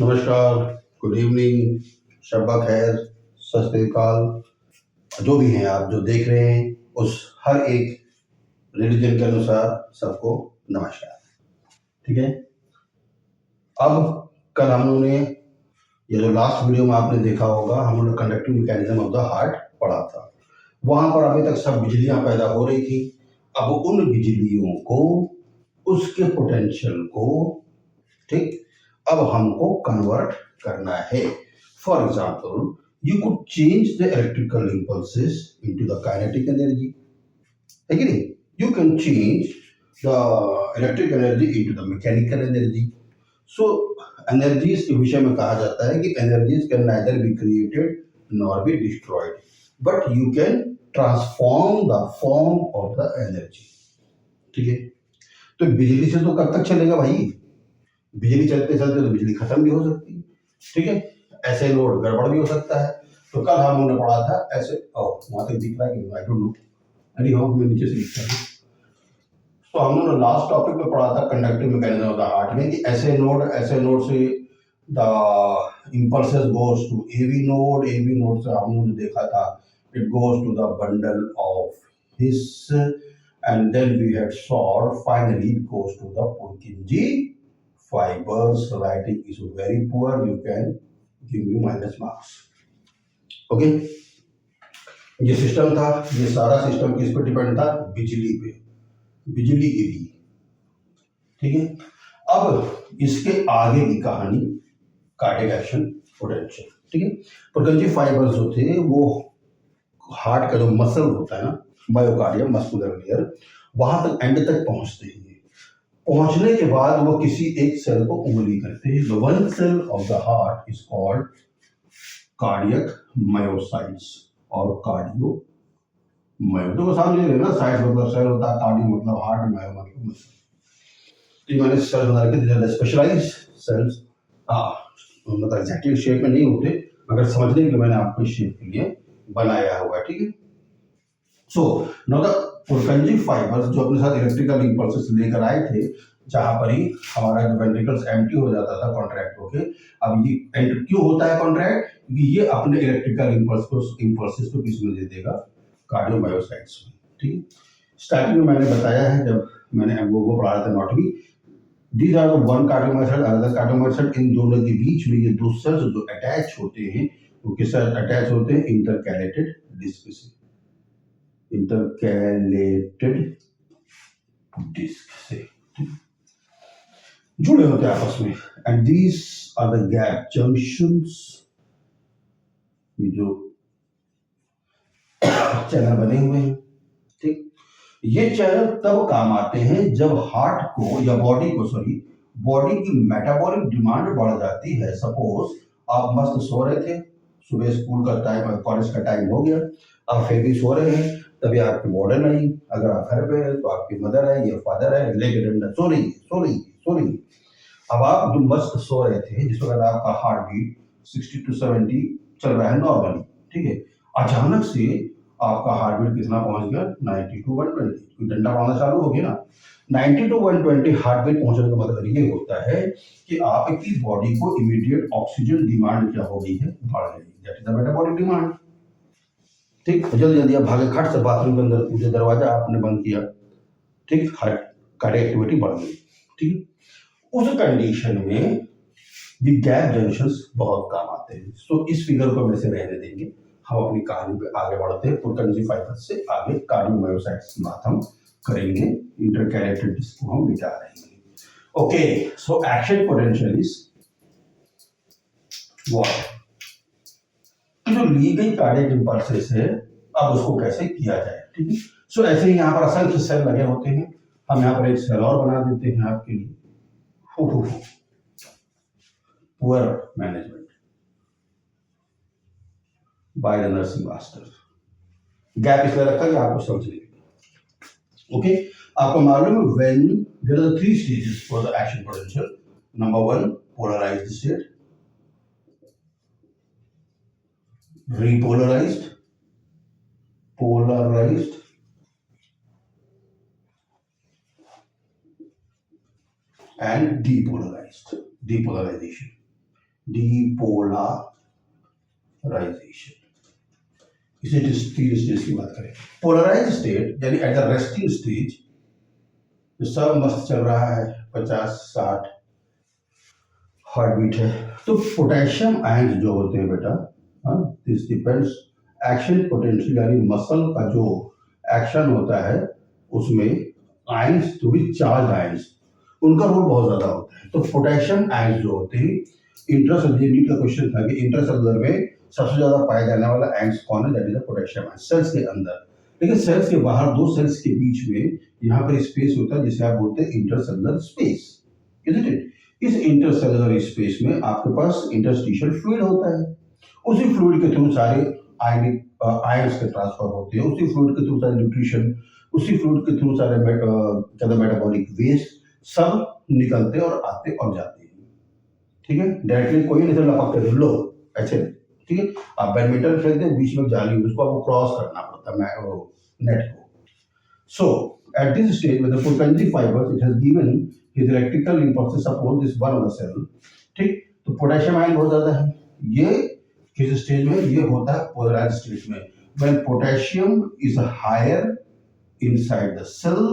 नमस्कार, good evening, शब्बा खैर, सत श्री अकाल। जो भी हैं आप जो देख रहे हैं उस हर एक रिलीजन के अनुसार सबको नमस्कार। ठीक है। अब कल हम लोगों ने ये जो लास्ट वीडियो में आपने देखा होगा, हम लोगों ने conductive mechanism of the heart पढ़ा था। वहां पर अभी तक सब बिजलियां पैदा हो रही थी। अब उन बिजलियों को, उसके पोटेंशियल को, ठीक, अब हमको कन्वर्ट करना है। For example, you could change the electrical impulses into the kinetic energy. है कि नहीं? You can change the electric energy into the mechanical energy. So, energies के विषय में कहा जाता है कि energies can neither be created nor be destroyed, but you can transform the form of the energy. ठीक है? तो बिजली से तो कब तक चलेगा भाई? बिजली चलते चलते तो बिजली खत्म भी हो सकती है। ठीक है। ऐसे लोड गड़बड़ भी हो सकता है। तो कल हम लोगों ने पढ़ा था ऐसे, वहां तक दिख रहा है कि आई डोंट नो, अरे हाँ मैं नीचे से लिखता हूँ। तो हम लोगों ने लास्ट टॉपिक में पढ़ा था conductive mechanism of the heart में कि ऐसे नोड से the impulses goes to AV node से हम लोगों ने देखा था it goes to the bundle of His, and then we had saw finally it goes to the Purkinje fibers. Writing is very poor, you can give me minus marks. Okay. ये system था, ये सारा system किस पे depend था? बिजली पे, बिजली गिरी। ठीक है। अब इसके आगे की कहानी कार्डियक एक्शन पोटेंशियल। ठीक है। पुरकिंजी फाइबर्स जो थे वो हार्ट का जो मसल होता है ना, मायोकार्डियम मस्कुलर लेयर, वहां तक एंड तक पहुंचते हैं। पहुंचने के बाद वो किसी एक सेल को उंगली करते हैं। The one cell of the heart is called cardiac myocytes और कार्डियो मायो। तो सामने ना, साइट्स मतलब सेल होता है, कार्डियो मतलब हार्ट, मायो मतलब मसल। तो मैंने सेल बना के स्पेशलाइज्ड सेल्स, मतलब एग्जैक्टली शेप में नहीं होते, मगर समझने के लिए मैंने आपको शेप के लिए बनाया हुआ है। ठीक है। सो नाउ द पुरकिंजी फाइबर्स जो अपने साथ इलेक्ट्रिकल इंपल्सेस लेकर आए थे, जहां पर ही हमारा जो वेंट्रिकल्स एम्प्टी हो जाता था कॉन्ट्रैक्ट होके, अब ये क्यों होता है कॉन्ट्रैक्ट? क्योंकि ये अपने इलेक्ट्रिकल इंपल्सेस को किस में दे देगा? कार्डियोमायोसाइट्स में। ठीक है। स्टार्टिंग में मैंने बताया है, जब मैंने वो पढ़ा था anatomy, these are the one cardiomyocyte other cardiomyocyte. इन दोनों के बीच में ये दो सेल्स जो अटैच होते हैं, वो किस साथ अटैच होते हैं? इंटरकैलेटेड डिस्क से, इंटरकैलेटेड डिस्क से जुड़े होते हैं आपस में। And these are the gap junctions, ये जो चैनल बने हुए हैं। ठीक। ये चैनल तब काम आते हैं जब हार्ट को या बॉडी की मेटाबॉलिक डिमांड बढ़ जाती है। सपोज आप मस्त सो रहे थे, सुबह स्कूल का टाइम, कॉलेज का टाइम हो गया, आप फिर भी सो रहे हैं, तभी आपकी वार्डन आई, अगर आप घर पे है तो आपकी मदर है या फादर है, लेके डंडा, सो रही। अब आप जो मस्त सो रहे थे, जिस वक्त आपका हार्ट बीट 60 to 70 चल रहा है नॉर्मली, ठीक है, अचानक से आपका हार्ट बीट कितना पहुंच गया? 90 to 120। डंडा पड़ना चालू हो गया ना। 90 to 120 हार्ट बीट पहुंचने का मतलब ये होता है कि आपकी बॉडी को इमीडिएट ऑक्सीजन डिमांड क्या हो गई है? बढ़ गई। That is the metabolic demand. ठीक। जल्दी जल्दी आप भागे, खट से बाथरूम के अंदर कूदे, दरवाजा आपने बंद किया, ठीक, कार्डियक एक्टिविटी बढ़ गई। ठीक। उस कंडीशन में ये गैप जंक्शंस बहुत काम आते हैं। तो इस फिगर को वैसे रहने देंगे, हम अपनी कहानी पे आगे बढ़ते हैं। पुरकिंजी फाइबर्स से आगे कार्डियोमायोसाइट्स की बात हम करेंगे, इंटरकैलेटेड डिस्क को हम मिटा रहे हैं। Okay, so action potential is what? जो ली गई कार्डियक इंपल्सेस है, अब उसको कैसे किया जाए। ठीक है। सो ऐसे ही यहाँ पर असंख्य सेल लगे होते हैं, हम यहाँ पर एक सेल और बना देते हैं आपके लिए। Poor management by the nursing master. Gap इसलिए रखा कि आपको समझ नहीं। ओके। आपको मालूम है when there are 3 stages for the action potential. Number 1 polarized state, repolarized, polarized, and depolarized, depolarization. Depolarization. इसे तीन स्टेज की बात करें। पोलराइज स्टेट यानी एट द रेस्टिंग स्टेज, जो सब मस्त चल रहा है, 50-60 हार्ट बीट है, तो पोटेशियम आयंस जो होते हैं बेटा, दिस डिपेंड्स एक्शन पोटेंशियल यानी मसल का जो एक्शन होता है उसमें आयंस जो भी चार्ज आयंस उनका रोल बहुत ज्यादा होता है। तो पोटेशियम आयंस जो होते हैं, इंट्रासेल्युलर नीट का क्वेश्चन था कि इंट्रासेल्युलर में सबसे ज्यादा पाया जाने वाला आयंस कौन है, that is the potassium ions, cells के अंदर। लेकिन सेल्स के बाहर दो सेल्स के बीच में यहाँ पर स्पेस होता है जिसे आप बोलते हैं इंटरसेलुलर स्पेस, इजंट इट? इस इंटरसेलुलर स्पेस में आपके पास इंटरस्टिशियल फ्लूइड होता है। उसी फ्लूइड के थ्रू सारे आयनिक आयंस के ट्रांसफर होते हैं, उसी फ्लूइड के थ्रू सारे न्यूट्रिशन, उसी फ्लूइड के थ्रू सारे मेटाबॉलिक वेस्ट सब निकलते और आते और जाते हैं। ठीक है, डायरेक्टली कोई नहीं लपक कर लो ऐसे। ठीक है, आप बैडमिंटन खेलते हैं, बीच में जाली, उसको आपको क्रॉस करना पड़ता है नेट को। So, at this stage, with the Purkinje fibers, it has given his electrical impulses upon this one of the cell. ठीक, तो पोटेशियम आयन बहुत ज्यादा है। ये किस स्टेज में? ये होता है पोलराइज स्टेज में। When potassium is higher inside the cell,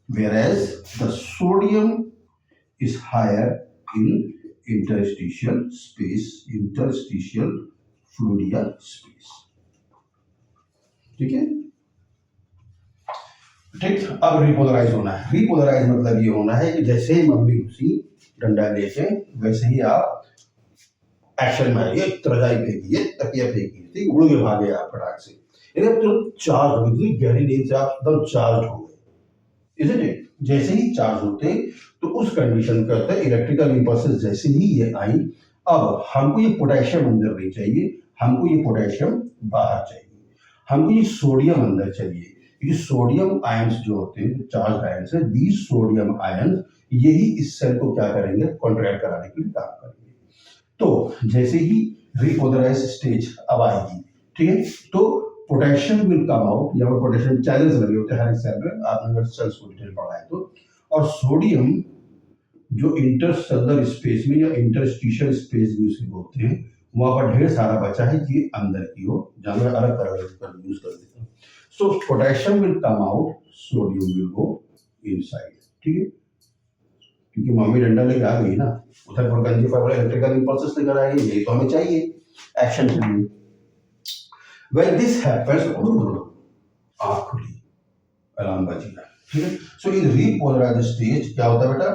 whereas the sodium is higher in interstitial space, interstitial fluid space. ठीक है? ठीक, अब रिपोलराइज होना है। रिपोलराइज मतलब ये होना है कि जैसे ही मम्मी घुसी डंडा लेके, वैसे ही आप एक्शन में आइए, रजाई फेंकी, तकिया फेंकी, ठीक, उड़ के भागे आप फटाक से। यानी तुरंत चार्ज हो गई, गहरी नींद से आप एकदम चार्ज हो गए, इजंट इट? जैसे ही चार्ज होते तो उस कंडीशन का होता है इलेक्ट्रिकल इंपल्सेस जैसे ही ये आई, अब हमको ये पोटेशियम अंदर नहीं चाहिए, हमको ये पोटेशियम बाहर चाहिए, हमको ये सोडियम अंदर चाहिए। ये सोडियम आयंस जो होते हैं, चार्ज आयंस है, दीज सोडियम आयंस यही इस सेल को क्या करेंगे, कॉन्ट्रैक्ट कराने के लिए काम करेंगे। तो जैसे ही रिपोलराइज स्टेज अब आएगी, ठीक है, तो पोटेशियम विल कम आउट, यहाँ पर पोटेशियम चैनल्स लगे होते हैं हर एक सेल में, आपने अगर सेल्स को डिटेल पढ़ा है तो, और सोडियम जो इंटरसेलुलर स्पेस में या इंटरस्टिशियल स्पेस भी उसे बोलते हैं, वहां पर ढेर सारा बचा है कि अंदर की ओर, जहां मैं अलग तरह यूज कर देता हूँ। So potassium will come out, sodium will go inside. ठीक है, क्योंकि मम्मी डंडा लेकर आ गई ना, उधर पुरकंजी फाइबर इलेक्ट्रिकल इंपल्सेस लेकर आ गई, यही तो हमें चाहिए एक्शन के लिए। When this happens, आँख खुली, अलार्म बज गया। ठीक है, सो इन रिपोलराइज्ड स्टेज क्या होता है बेटा,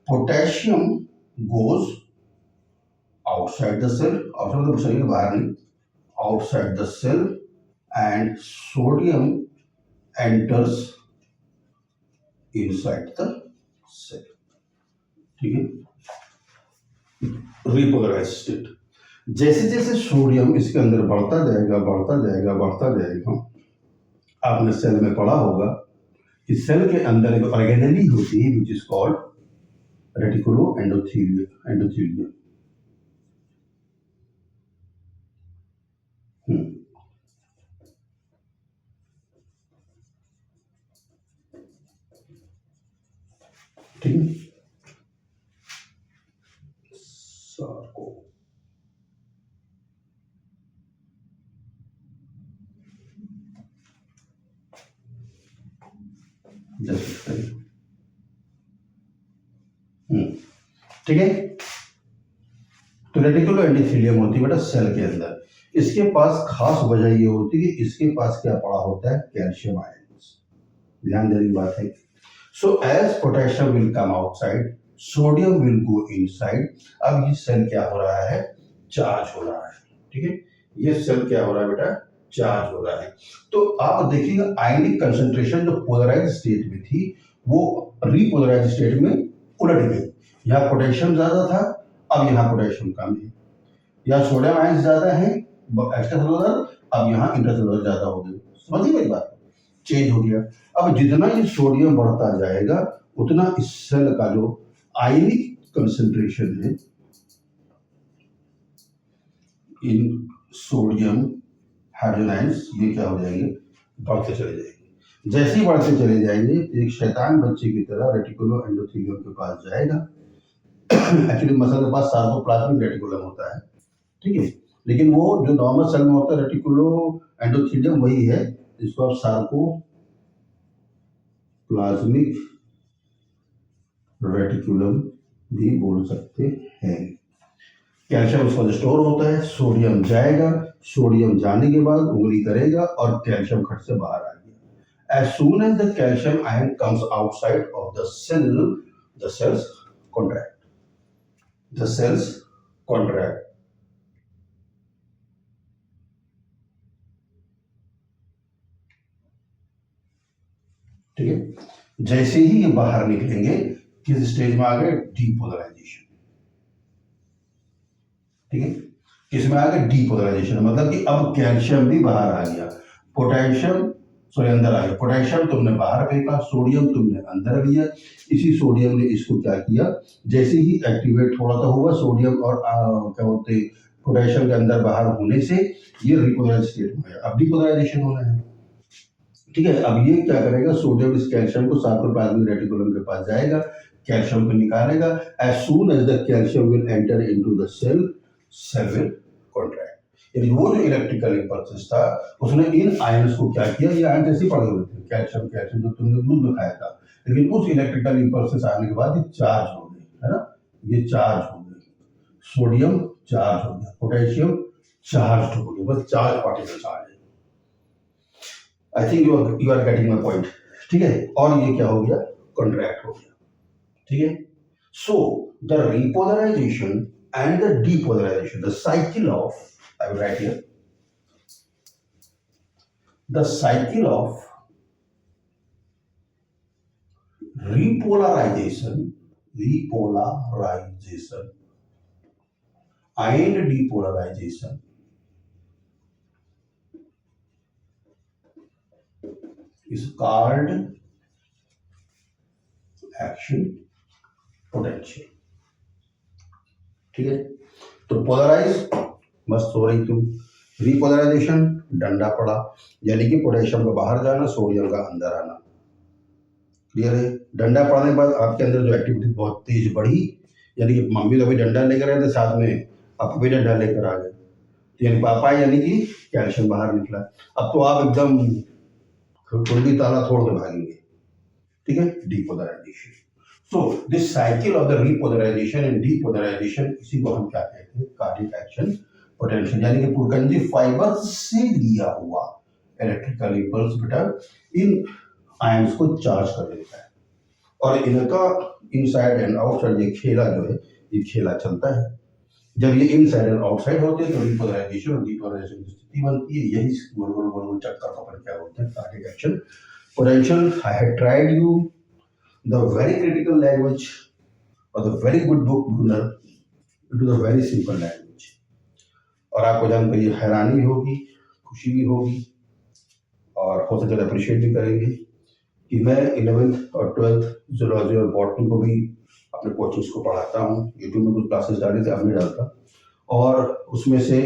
potassium goes outside the cell, outside मतलब शरीर के बाहर नहीं, outside the cell, and sodium enters inside the cell. ठीक है, रिपोलराइज स्टेट। जैसे जैसे सोडियम इसके अंदर बढ़ता जाएगा, बढ़ता जाएगा, बढ़ता जाएगा, आपने सेल में पढ़ा होगा कि सेल के अंदर एक ऑर्गेनेली होती है which is called reticulo endothelium. ठीक है, ठीक है, तो रेटिकुलो एंडोथेलियम होती है बेटा सेल के अंदर। इसके पास खास वजह ये होती है कि इसके पास क्या पड़ा होता है, कैल्शियम आयंस। ध्यान देने की बात है। So as potassium will come outside, sodium will go inside. अब ये सेल क्या हो रहा है, चार्ज हो रहा है। ठीक है, ये सेल क्या हो रहा है बेटा, चार्ज हो रहा है। तो आप देखिएगा आयनिक कंसंट्रेशन जो पोलराइज स्टेट में थी वो रिपोलराइज स्टेट में उलट गई। यहाँ पोटेशियम ज्यादा था, अब यहाँ पोटेशियम कम है। यहाँ सोडियम आयंस ज्यादा है एक्स्ट्रासेलुलर, अब यहाँ इंट्रासेलुलर ज्यादा हो गए। समझिए मेरी बात, चेंज हो गया। अब जितना ये सोडियम बढ़ता जाएगा उतना इस सेल का जो आयनिक कंसंट्रेशन है इन सोडियम हाइड्रोजन आयंस, ये क्या हो जाएंगे, बढ़ते चले जाएंगे। जैसे ही बढ़ते चले जाएंगे एक शैतान बच्चे की तरह रेटिकुलो एंडोथेलियम के पास जाएगा, एक्चुअली मसल के पास सार्कोप्लाज्मिक रेटिकुलम होता है, ठीक है, लेकिन वो जो नॉर्मल सेल में होता है रेटिकुलो एंडोथेलियम वही है, इसको आप सार्कोप्लाज्मिक रेटिकुलम भी बोल सकते हैं। कैल्शियम उसका स्टोर होता है, सोडियम जाएगा, सोडियम जाने के बाद उंगली करेगा और कैल्शियम खट से बाहर आ गया। As soon as the calcium ion comes outside of the cell, the cells contract, the cells contract. ठीक है, जैसे ही ये बाहर निकलेंगे किस स्टेज में आ गए? डीपोलराइजेशन। ठीक है, किसमें आ गया? डीपोलराइजेशन, मतलब कि अब कैल्शियम भी बाहर आ गया, पोटेशियम अंदर आ गया, पोटेशियम तुमने बाहर फेंका, सोडियम तुमने अंदर लिया, इसी सोडियम ने इसको क्या किया, जैसे ही एक्टिवेट थोड़ा सा हुआ सोडियम और क्या बोलते हैं पोटेशियम के अंदर बाहर होने से ये रिपोलराइज स्टेट में गया, अब डीपोलराइजेशन होना है। ठीक है, अब ये क्या करेगा, सोडियम इस कैल्शियम को सार्कोप्लाज्मिक रेटिकुलम के पास जाएगा, कैल्शियम को निकालेगा। As soon as the calcium will enter into the cell, cell will contract. यानी वो जो इलेक्ट्रिकल इंपल्स था उसने इन आयंस को क्या किया, ये आयंस ऐसे पड़े हुए थे, कैल्शियम कैल्शियम जो तुमने दूध में खाया था, लेकिन उस इलेक्ट्रिकल इंपल्स आने के बाद ये चार्ज हो गए, है ना, ये चार्ज हो गए, सोडियम चार्ज हो गया, पोटेशियम चार्ज हो गया, बस चार्ज पार्टिकल्स आ गए। I think you are getting my point. ठीक है, और ये क्या हो गया, कॉन्ट्रैक्ट हो गया। ठीक है, so the repolarization and the depolarization, the cycle of, I will write here, the cycle of repolarization and depolarization is called action potential। ठीक है, तो पोलराइज मस्त हो रही तुम, रिपोलराइजेशन डंडा पड़ा, यानी कि पोटेशियम का बाहर जाना, सोडियम का अंदर आना। क्लियर है, डंडा पड़ने के बाद आपके अंदर जो एक्टिविटी बहुत तेज बढ़ी, यानी कि मम्मी तो अभी डंडा लेकर आए थे, साथ में पापा भी डंडा लेकर आ गए, यानी पापा यानी कि कैल्शियम बाहर निकला। अब तो आप एकदम कुंडी ताला तोड़ के भागेंगे। ठीक है, depolarization. So this cycle of the repolarization and depolarization, इसी को हम क्या कहते हैं, कार्डिक एक्शन पोटेंशियल, यानी कि पुरगंजी फाइबर से लिया हुआ इलेक्ट्रिकल इंपल्स बेटा इन आयंस को चार्ज कर देता है, और इनका इनसाइड एंड आउटसाइड ये खेला जो है, ये खेला चलता है। जब ये इनसाइड एंड आउटसाइड होते हैं तो रिपोलराइजेशन और डीपोलराइजेशन की स्थिति बनती है, यही गोल गोल गोल गोल चक्कर को अपन क्या बोलते हैं, cardiac action potential. I have tried you the very critical language और the very good book learner into the very simple language, और आपको जानकर ये हैरानी भी होगी, खुशी भी होगी, और हो सके तो अप्रिशिएट भी करेंगे कि मैं 11th और 12th जूलॉजी और बॉटनी को भी अपने कोचिंग्स को पढ़ाता हूँ। यूट्यूब में कुछ क्लासेस डाली थी, अब नहीं डालता, और उसमें से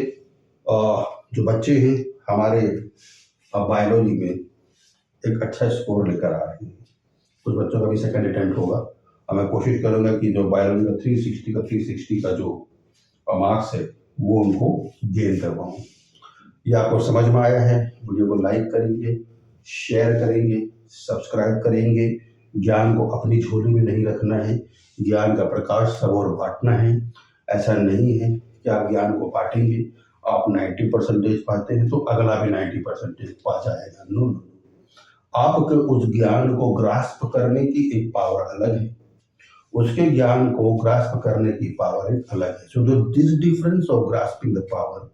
जो बच्चे हैं हमारे बायोलॉजी में एक अच्छा स्कोर लेकर आ रहे हैं। कुछ बच्चों का भी सेकंड अटेम्प्ट होगा, और मैं कोशिश करूँगा कि जो बायोलॉजी का 360 का जो मार्क्स है वो उनको गेन करवाऊँ। ये आपको समझ में आया है? वीडियो को लाइक करेंगे, शेयर करेंगे, सब्सक्राइब करेंगे। ज्ञान को अपनी झोली में नहीं रखना है, ज्ञान का प्रकाश सब और बांटना है। ऐसा नहीं है कि आप ज्ञान को बांटेंगे, आप 90% पाते हैं तो अगला भी 90% पा जाएगा। नो नो, आपके उस ज्ञान को ग्रास्प करने की एक पावर अलग है, उसके ज्ञान को ग्रास्प करने की पावर एक अलग है। So this difference of grasping the power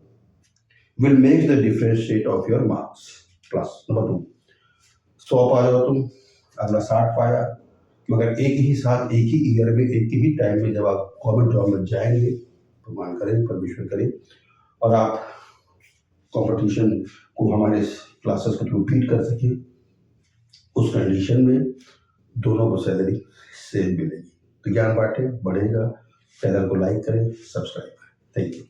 will make the differentiate of your marks plus। Number 2, 100 पा जाओ तुम, अगला 60 पाया, मगर एक ही साल, एक ही ईयर में, एक ही टाइम में जब आप गवर्नमेंट जॉब में जाएंगे, भगवान करें, परमेश्वर करें, और आप कंपटीशन को हमारे क्लासेस के थ्रू बीट कर सकें, उस कंडीशन में दोनों को सैलरी सेम मिलेगी। तो ज्ञान बांटें, बढ़ेगा। चैनल को लाइक करें, सब्सक्राइब करें। Thank you.